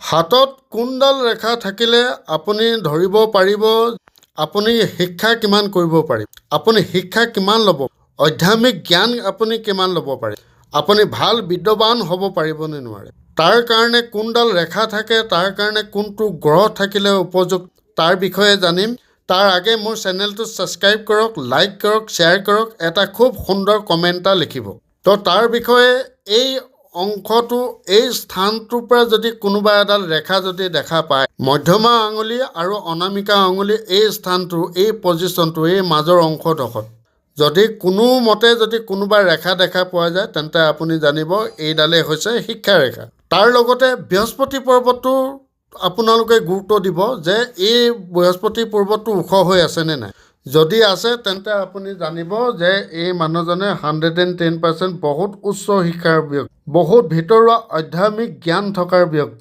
হাতত কোনডাল ৰেখা থাকিলে আপুনি ধৰিব পাৰিব আপুনি শিক্ষা কিমান কৰিব পাৰিব, আপুনি শিক্ষা কিমান ল'ব, আধ্যাত্মিক জ্ঞান আপুনি কিমান ল'ব পাৰে, আপুনি ভাল বিদ্যবান হ'ব পাৰিবনে নোৱাৰে। তাৰ কাৰণে কোনডাল ৰেখা থাকে, তাৰ কাৰণে কোনটো গ্ৰহ থাকিলে উপযুক্ত, তাৰ বিষয়ে জানিম। তাৰ আগে মোৰ চেনেলটো ছাবস্ক্ৰাইব কৰক, লাইক কৰক, শ্বেয়াৰ কৰক, এটা খুব সুন্দৰ কমেণ্ট এটা লিখিব। তো তাৰ বিষয়ে এই অংশটো, এই স্থানটোৰ পৰা যদি কোনোবা এডাল ৰেখা যদি দেখা পায়, মধ্যমা আঙুলি আৰু অনামিকা আঙুলি, এই স্থানটো, এই পজিশ্যনটো, এই মাজৰ অংশডোখৰত যদি কোনো মতে যদি কোনোবা ৰেখা দেখা পোৱা যায়, তেন্তে আপুনি জানিব এইডালেই হৈছে শিক্ষা ৰেখা। তাৰ লগতে বৃহস্পতি পৰ্বতটো আপোনালোকে গুৰুত্ব দিব যে এই বৃহস্পতি পৰ্বতটো ওখ হৈ আছেনে নাই। যদি আছে তেন্তে আপুনি জানিব যে এই মানুহজনে 110% বহুত উচ্চ শিক্ষাৰ ব্যক্তি, বহুত ভিতৰুৱা আধ্যাত্মিক জ্ঞান থকাৰ ব্যক্তি।